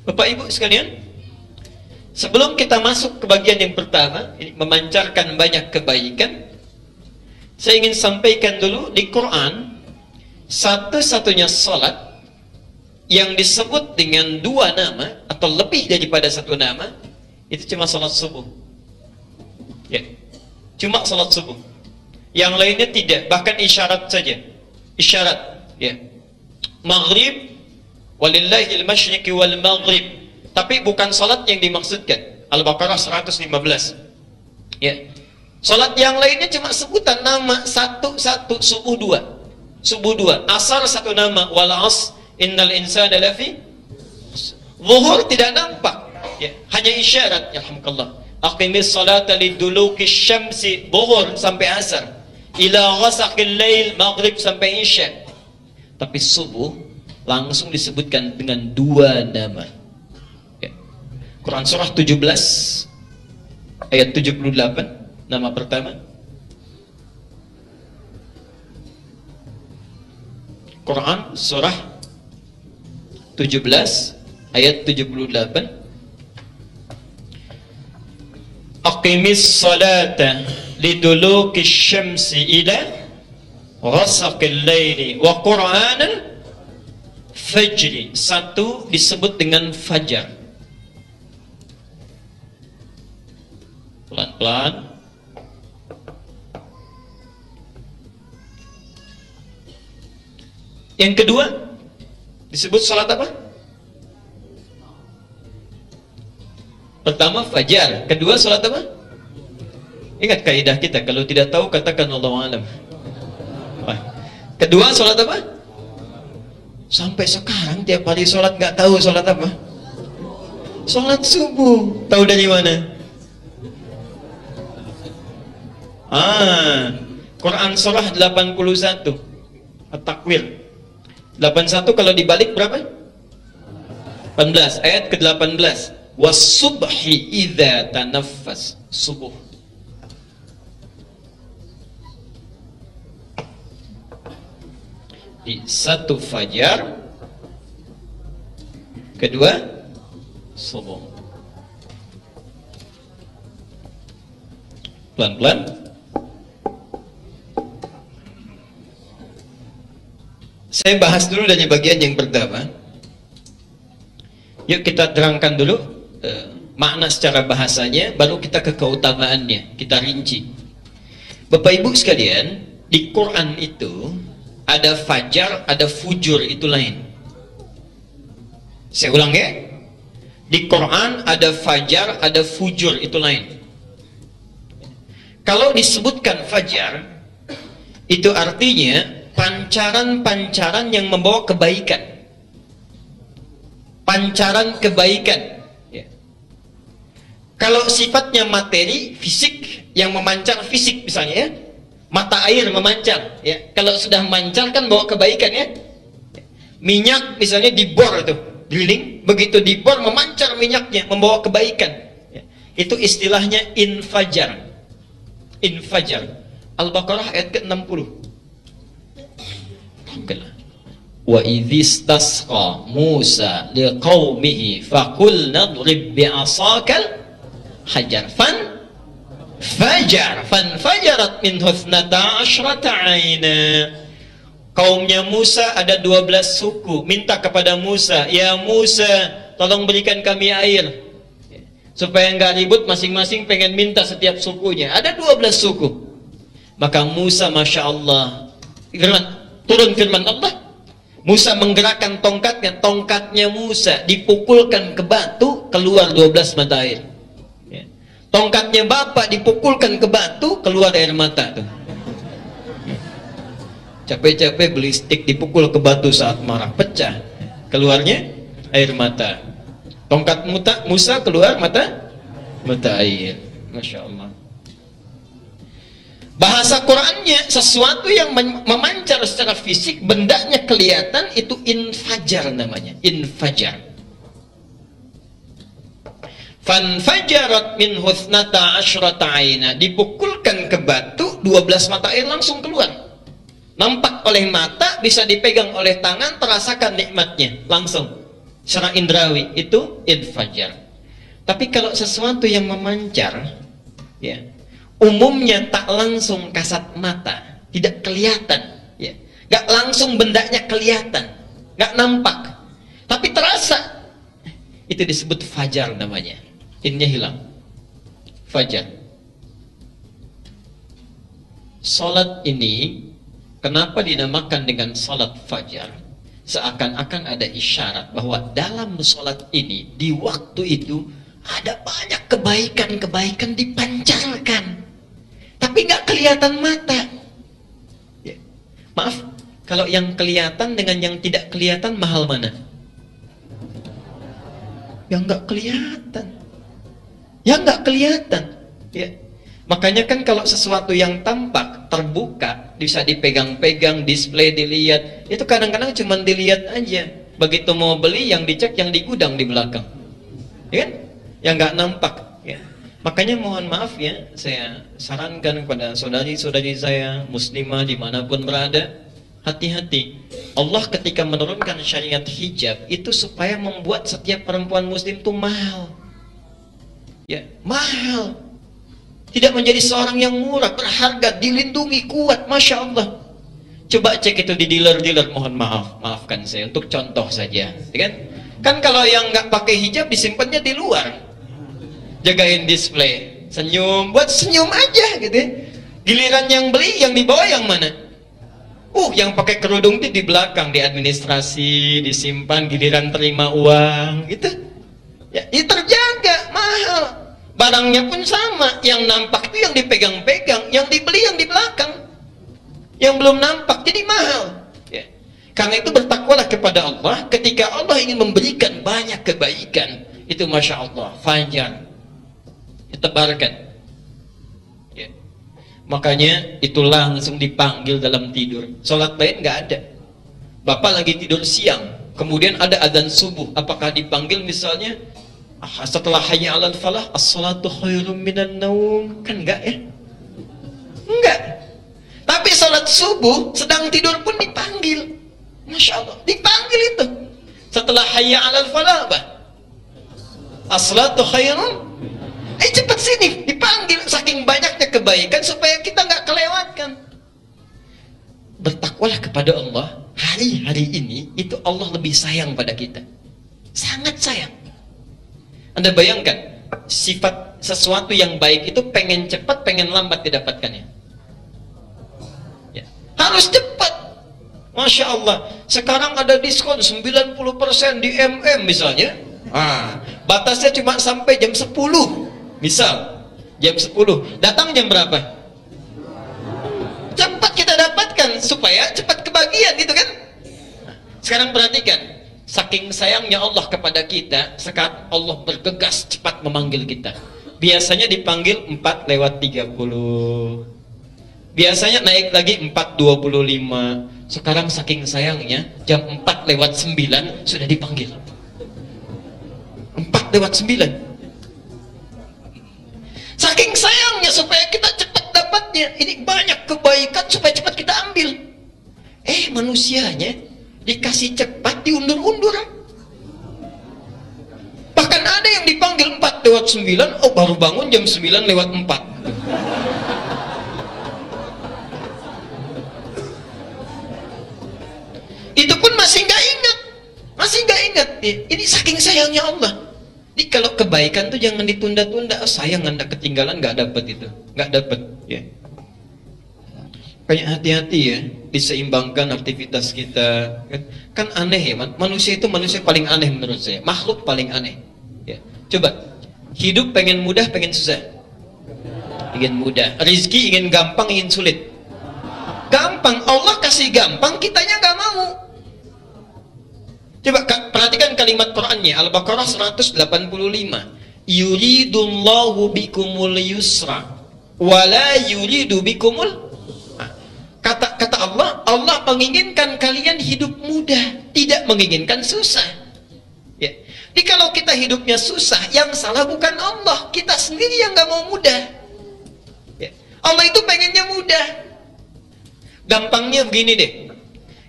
Bapak Ibu sekalian, sebelum kita masuk ke bagian yang pertama, ini memancarkan banyak kebaikan, saya ingin sampaikan dulu di Quran satu-satunya salat yang disebut dengan dua nama atau lebih daripada satu nama itu cuma salat subuh. Ya, cuma salat subuh. Yang lainnya tidak, bahkan isyarat saja. Isyarat, ya. Maghrib walillahil masyriqi wal maghrib. Tapi bukan salat yang dimaksudkan. Al-Baqarah 115. Ya. Salat yang lainnya cuma sebutan nama satu-satu, subuh dua. Subuh dua, asar satu nama, wal as innal insana lafi. Zuhur tidak nampak. Ya, hanya isyarat, alhamdulillah. Aqimis salata liduluki syamsi, zuhur sampai asar. Ila ghasaqil lail, maghrib sampai isya. Tapi subuh langsung disebutkan dengan dua nama. Ya. Quran surah 17 ayat 78 nama pertama. Quran surah 17 ayat 78. Aqimis salata liduluki syamsi ila ghasaqil laili wa qur'anal fajri. Satu disebut dengan fajar. Pelan-pelan. Yang kedua disebut salat apa? Pertama fajar, kedua salat apa? Ingat kaidah kita, kalau tidak tahu katakan Allahu a'lam. Kedua salat apa? Sampai sekarang tiap hari salat nggak tahu salat apa? Salat subuh. Tahu dari mana? Quran surah 81 At-Takwir 81 kalau dibalik berapa? 18 ayat ke-18. Was-subhi idza tanaffas. Subuh. Di satu fajar, kedua subuh. Pelan-pelan. Saya bahas dulu dari bagian yang pertama. Yuk kita terangkan dulu makna secara bahasanya, baru kita ke keutamaannya, kita rinci. Bapak Ibu sekalian, di Quran itu ada fajar, ada fujur, itu lain. Saya ulang ya. Di Quran ada fajar, ada fujur, itu lain. Kalau disebutkan fajar, itu artinya pancaran-pancaran yang membawa kebaikan. Pancaran kebaikan. Ya. Kalau sifatnya materi, fisik, yang memancar fisik misalnya ya. Mata air memancar. Ya. Kalau sudah memancar kan bawa kebaikan ya. Minyak misalnya dibor itu, drilling, begitu dibor memancar minyaknya, membawa kebaikan. Ya. Itu istilahnya infajar. Infajar. Al-Baqarah ayat ke-60. Wa idhistasqa Musa liqaumihi faqulna drib bi'asakal hajar fanfajarat minhu 12 aina. Kaumnya Musa ada 12 suku, minta kepada Musa, ya Musa tolong berikan kami air, supaya enggak ribut masing-masing pengen minta setiap sukunya. Ada 12 suku. Maka Musa Masya Allah, turun firman Allah, Musa menggerakkan tongkatnya, tongkatnya Musa dipukulkan ke batu, keluar 12 mata air. Ya. Tongkatnya bapak dipukulkan ke batu, keluar air mata tuh. Capek-capek beli stik dipukul ke batu saat marah, pecah, keluarnya air mata. Tongkat Musa keluar mata air. Masya Allah. Bahasa Qurannya sesuatu yang memancar secara fisik, bendanya kelihatan, itu infajar namanya. Infajar. Fanfajarat min husnata asyrata aina. Dipukulkan ke batu, 12 mata air langsung keluar. Nampak oleh mata, bisa dipegang oleh tangan, terasakan nikmatnya langsung. secara indrawi itu infajar. Tapi kalau sesuatu yang memancar, ya, umumnya tak langsung kasat mata, tidak kelihatan, ya, nggak langsung bendanya kelihatan, nggak nampak, tapi terasa, itu disebut fajar namanya. Innya hilang, fajar. Salat ini kenapa dinamakan dengan salat fajar? Seakan-akan ada isyarat bahwa dalam salat ini di waktu itu ada banyak kebaikan-kebaikan dipancarkan, tapi nggak kelihatan mata. Ya. Maaf, kalau yang kelihatan dengan yang tidak kelihatan mahal mana? Yang nggak kelihatan. Yang nggak kelihatan. Ya. Makanya kan kalau sesuatu yang tampak, terbuka, bisa dipegang-pegang, display, dilihat, itu kadang-kadang cuma dilihat aja. Begitu mau beli, yang dicek yang di gudang di belakang, ya kan? Yang nggak nampak, ya. Makanya mohon maaf ya, saya sarankan kepada saudari-saudari saya muslimah dimanapun berada, hati-hati. Allah ketika menurunkan syariat hijab itu supaya membuat setiap perempuan muslim itu mahal, ya, mahal. Tidak menjadi seorang yang murah, berharga, dilindungi, kuat, masya Allah. Coba cek itu di dealer-dealer, mohon maaf, maafkan saya untuk contoh saja, ya kan? Kan kalau yang nggak pakai hijab disimpannya di luar, jagain display, senyum, buat senyum aja gitu ya. Giliran yang beli, yang dibawa yang mana? Yang pakai kerudung itu di belakang, di administrasi, disimpan, giliran terima uang, gitu. Ya, itu terjaga, mahal. Barangnya pun sama, yang nampak itu yang dipegang-pegang, yang dibeli yang di belakang, yang belum nampak, jadi mahal. Ya. Karena itu bertakwalah kepada Allah. Ketika Allah ingin memberikan banyak kebaikan, itu masya Allah, fajar, ditebarkan. Ya. Makanya itu langsung dipanggil dalam tidur. Sholat lain nggak ada. Bapak lagi tidur siang, kemudian ada adzan subuh, apakah dipanggil misalnya setelah hayya 'alal falah, as-salatu khairum minan naum? Kan enggak ya? Enggak. Tapi salat subuh sedang tidur pun dipanggil. Masya Allah, dipanggil itu. Setelah hayya 'alal falah apa? As-salatu khairum. Cepat sini, dipanggil. Saking banyaknya kebaikan supaya kita enggak kelewatkan. Bertakwalah kepada Allah. Hari-hari ini itu Allah lebih sayang pada kita. Sangat sayang. Anda bayangkan, sifat sesuatu yang baik itu pengen cepat, pengen lambat didapatkannya. Ya. Harus cepat. Masya Allah. Sekarang ada diskon 90% di MM misalnya. Batasnya cuma sampai jam 10. Misal, jam 10. Datang jam berapa? Cepat kita dapatkan, supaya cepat kebagian, gitu kan? Sekarang perhatikan. Saking sayangnya Allah kepada kita, sekarang Allah bergegas cepat memanggil kita. Biasanya dipanggil 4:30. Biasanya naik lagi 4:25. Sekarang saking sayangnya, jam 4:09 sudah dipanggil. 4:09. Saking sayangnya supaya kita cepat dapatnya. Ini banyak kebaikan supaya cepat kita ambil. Manusianya dikasih cepat, diundur-undur. Bahkan ada yang dipanggil 4:09, baru bangun jam 9:04. Itu pun masih nggak ingat. Ini saking sayangnya Allah. Jadi kalau kebaikan tuh jangan ditunda-tunda. Sayang Anda ketinggalan, nggak dapat itu, nggak dapat. Ya. Kayak hati-hati ya, diseimbangkan aktivitas kita. Kan aneh ya, manusia itu manusia paling aneh menurut saya, makhluk paling aneh. Ya. Coba, hidup pengen mudah, pengen susah. Ingin mudah, rizki ingin gampang, ingin sulit. Gampang, Allah kasih gampang, kitanya nggak mau. Coba perhatikan kalimat Qur'annya, Al-Baqarah 185. Yuridullahu bikumul yusra, wala yuridu bikumul. Kata Allah, Allah menginginkan kalian hidup mudah, tidak menginginkan susah. Ya. Jadi kalau kita hidupnya susah, yang salah bukan Allah, kita sendiri yang nggak mau mudah. Ya. Allah itu pengennya mudah. Gampangnya begini deh,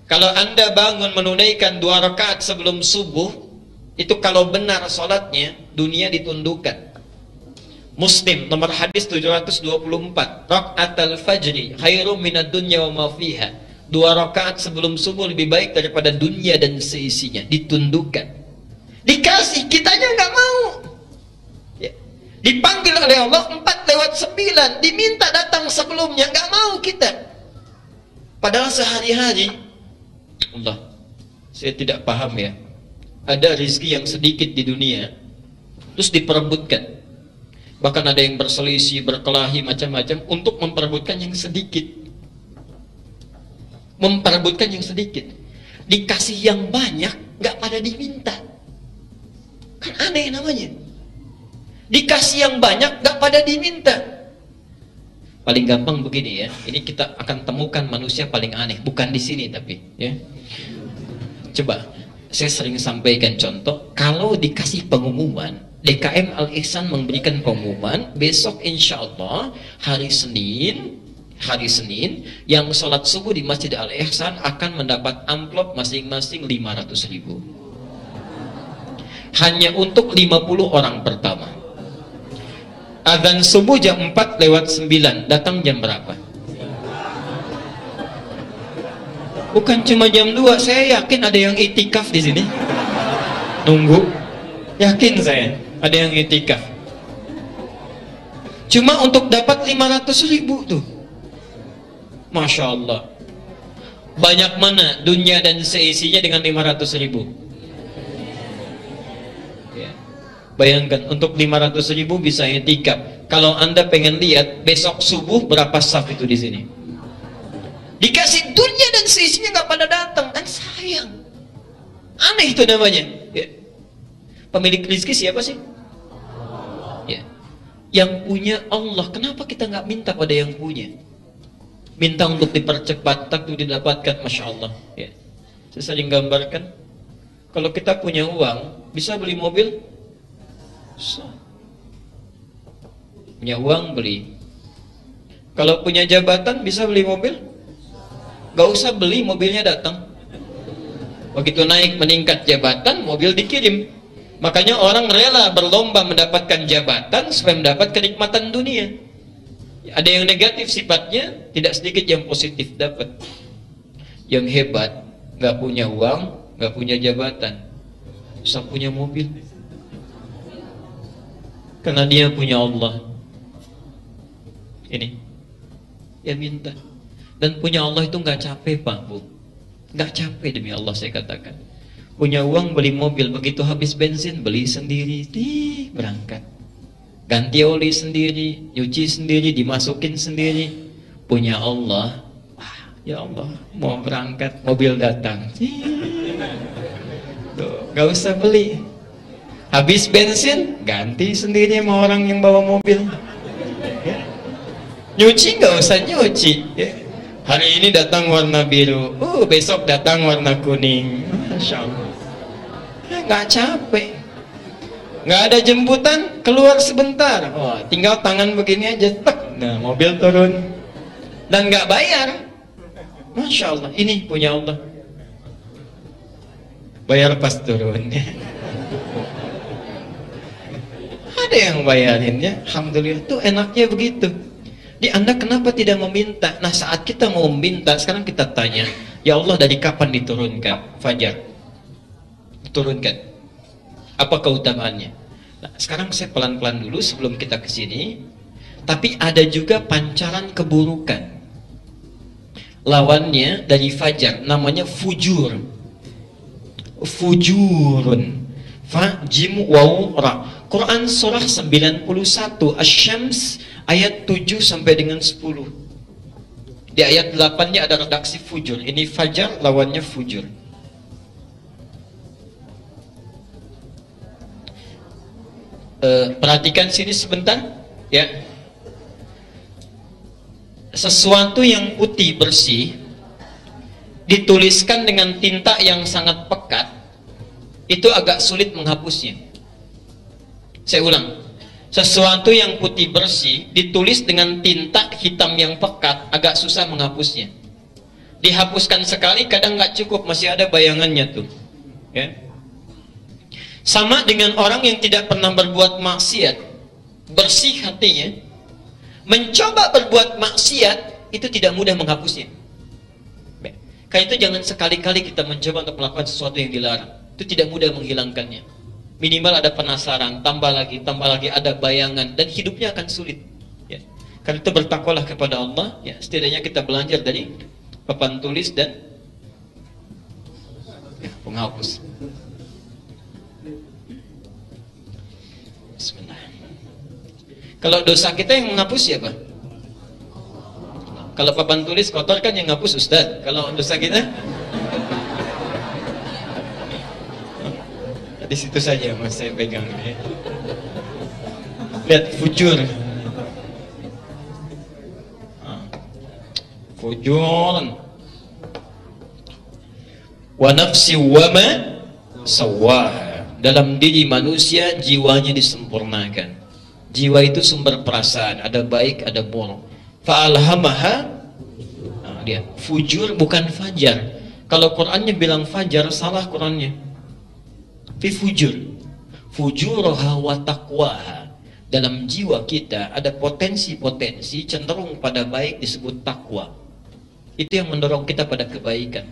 kalau Anda bangun menunaikan 2 rakaat sebelum subuh, Itu kalau benar sholatnya, dunia ditundukkan. Muslim nomor hadis 724, rakaatul fajri khairum minad dunya wa ma fiha. 2 rakaat sebelum subuh lebih baik daripada dunia dan seisinya. Ditundukkan. Dikasih, kitanya nggak mau. Ya. Dipanggil oleh Allah 4/9, diminta datang sebelumnya, nggak mau kita. Padahal sehari-hari, Allah, saya tidak paham ya. Ada rezeki yang sedikit di dunia, terus diperebutkan. Bahkan ada yang berselisih, berkelahi, macam-macam untuk memperebutkan yang sedikit. Memperebutkan yang sedikit. Dikasih yang banyak, nggak pada diminta. Kan aneh namanya. Dikasih yang banyak, nggak pada diminta. Paling gampang begini ya. Ini kita akan temukan manusia paling aneh. Bukan di sini tapi. Ya. Coba, saya sering sampaikan contoh. Kalau dikasih pengumuman, DKM Al-Ihsan memberikan pengumuman, besok insya Allah hari Senin yang sholat subuh di Masjid Al-Ihsan akan mendapat amplop masing-masing 500.000. Hanya untuk 50 orang pertama. Adzan subuh jam 4/9, datang jam berapa? Bukan cuma jam 2, saya yakin ada yang itikaf di sini. Nunggu. Yakin saya. Ada yang itikaf. Cuma untuk dapat 500.000 tuh. Masya Allah. Banyak mana dunia dan seisinya dengan 500.000? Ya. Bayangkan untuk 500.000 bisa itikaf. Kalau Anda pengen lihat besok subuh berapa saf itu di sini? Dikasih dunia dan seisinya nggak pada datang, kan sayang. Aneh itu namanya. Ya. Pemilik rezeki siapa sih? Ya. Yang punya Allah. Kenapa kita nggak minta pada yang punya? Minta untuk dipercepat, takut didapatkan, masya Allah. Ya. Saya sering gambarkan, kalau kita punya uang, bisa beli mobil? So. Punya uang beli. Kalau punya jabatan, bisa beli mobil? Gak usah beli, mobilnya datang. Begitu naik meningkat jabatan, mobil dikirim. Makanya orang rela berlomba mendapatkan jabatan supaya mendapat kenikmatan dunia. Ada yang negatif sifatnya, tidak sedikit yang positif dapat. Yang hebat, gak punya uang, gak punya jabatan, bisa punya mobil. Karena dia punya Allah. Ini, ya minta. Dan punya Allah itu gak capek Pak Bu. Gak capek demi Allah saya katakan. Punya uang beli mobil, begitu habis bensin beli sendiri, berangkat. Ganti oli sendiri, nyuci sendiri, dimasukin sendiri. Punya Allah, ya Allah, mau berangkat, mobil datang. Tuh, gak usah beli. Habis bensin, ganti sendiri sama orang yang bawa mobil. Ya. Nyuci gak usah nyuci. Ya. Hari ini datang warna biru, besok datang warna kuning. Masya Allah. Nggak capek, nggak ada jemputan, keluar sebentar, tinggal tangan begini aja, tek, nah mobil turun, dan nggak bayar. Masya Allah, ini punya Allah. Bayar pas turun. Ada yang bayarin ya, alhamdulillah. Tuh enaknya begitu. Di Anda kenapa tidak meminta? Nah saat kita mau meminta, sekarang kita tanya, ya Allah dari kapan diturunkan fajar? Turunkan. Apa keutamaannya? Nah, sekarang saya pelan-pelan dulu sebelum kita ke sini. Tapi ada juga pancaran keburukan. Lawannya dari fajar namanya fujur. Fujurun. Fa jim waw ra. Quran surah 91 Asy-Syams ayat 7 sampai dengan 10. Di ayat 8-nya ada redaksi fujur. Ini fajar lawannya fujur. Perhatikan sini sebentar ya. Sesuatu yang putih bersih dituliskan dengan tinta yang sangat pekat, itu agak sulit menghapusnya. Saya ulang, sesuatu yang putih bersih ditulis dengan tinta hitam yang pekat, agak susah menghapusnya. Dihapuskan sekali kadang nggak cukup, masih ada bayangannya tuh ya. Sama dengan orang yang tidak pernah berbuat maksiat, bersih hatinya, mencoba berbuat maksiat itu tidak mudah menghapusnya. Karena itu jangan sekali-kali kita mencoba untuk melakukan sesuatu yang dilarang. Itu tidak mudah menghilangkannya. Minimal ada penasaran, tambah lagi ada bayangan, dan hidupnya akan sulit. Ya. Karena itu bertakwalah kepada Allah. Ya, setidaknya kita belajar dari papan tulis dan penghapus. Bismillah. Kalau dosa kita yang menghapus siapa? Kalau papan tulis kotor kan yang menghapus Ustaz. Kalau dosa kita di situ saja mas saya pegang ya. Lihat fujur. Fujur. Wa nafsi wa ma sawwaha. Dalam diri manusia jiwanya disempurnakan. Jiwa itu sumber perasaan, ada baik, ada buruk. Fa'alhamaha. Dia fujur bukan fajar. Kalau Qur'annya bilang fajar, salah Qur'annya. Fi fujur. Fujuraha wa taqwaha. Dalam jiwa kita ada potensi-potensi cenderung pada baik disebut takwa. Itu yang mendorong kita pada kebaikan.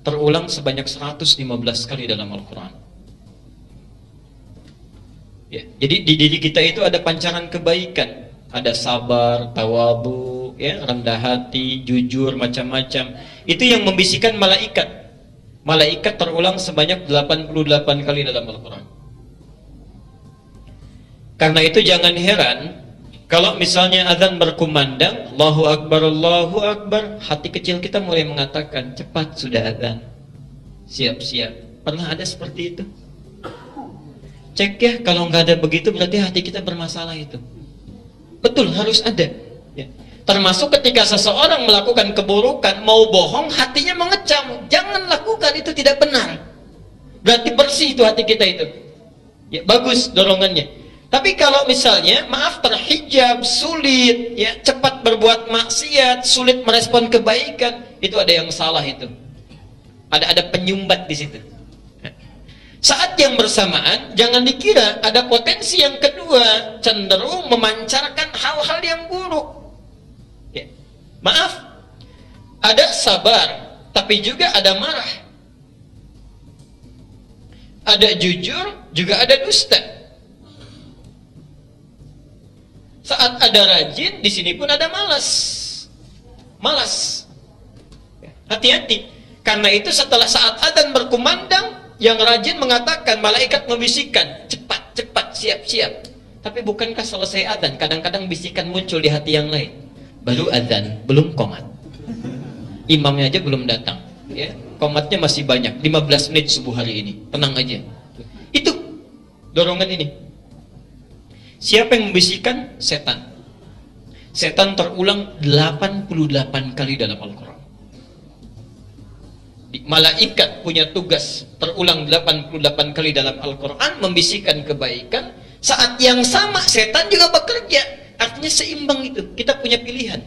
Terulang sebanyak 115 kali dalam Al-Quran. Ya, jadi di diri kita itu ada pancaran kebaikan. Ada sabar, tawadhu, ya, rendah hati, jujur, macam-macam. Itu yang membisikkan malaikat. Malaikat terulang sebanyak 88 kali dalam Al-Quran. Karena itu jangan heran kalau misalnya azan berkumandang, Allahu Akbar, hati kecil kita mulai mengatakan, cepat sudah azan, siap-siap. Pernah ada seperti itu? Cek ya, kalau nggak ada begitu berarti hati kita bermasalah itu. Betul, harus ada. Ya. Termasuk ketika seseorang melakukan keburukan, mau bohong, hatinya mengecam. Jangan lakukan, itu tidak benar. Berarti bersih itu hati kita itu. Ya, bagus dorongannya. Tapi kalau misalnya, maaf, terhijab, sulit, ya, cepat berbuat maksiat, sulit merespon kebaikan, itu ada yang salah itu. Ada penyumbat di situ. Saat yang bersamaan, jangan dikira ada potensi yang kedua, cenderung memancarkan hal-hal yang buruk. Ya. Maaf, ada sabar, tapi juga ada marah. Ada jujur, juga ada dusta. Saat ada rajin, di sini pun ada malas. Malas. Hati-hati. Karena itu setelah saat adzan berkumandang, yang rajin mengatakan, malaikat membisikkan, cepat, cepat, siap-siap. Tapi bukankah selesai adzan, kadang-kadang bisikan muncul di hati yang lain. Baru adzan, belum qomat. Imamnya aja belum datang. Ya, qomatnya masih banyak, 15 menit subuh hari ini. Tenang aja. Itu dorongan ini. Siapa yang membisikkan? Setan. Setan terulang 88 kali dalam Al-Quran. Malaikat punya tugas terulang 88 kali dalam Al-Quran membisikkan kebaikan. Saat yang sama setan juga bekerja. Artinya seimbang itu. Kita punya pilihan.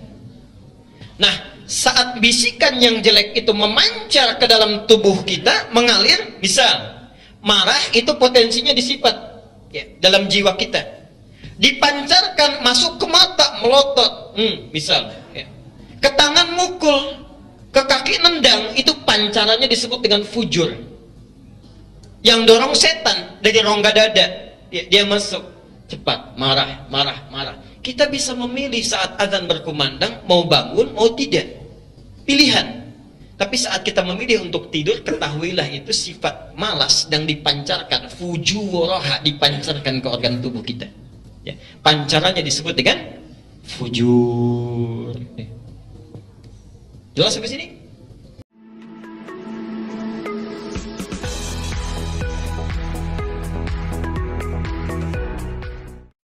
Nah, saat bisikan yang jelek itu memancar ke dalam tubuh kita, mengalir, misal marah itu potensinya disifat ya, dalam jiwa kita. Dipancarkan masuk ke mata, melotot, misal ya. Ke tangan mukul, ke kaki nendang, itu pancarannya disebut dengan fujur. Yang dorong setan dari rongga dada, dia masuk cepat, marah. Kita bisa memilih saat azan berkumandang mau bangun mau tidak, pilihan. Tapi saat kita memilih untuk tidur, ketahuilah itu sifat malas dan dipancarkan, fujuraha, dipancarkan ke organ tubuh kita ya. Pancarannya disebut dengan fujur. Jelas sampai sini?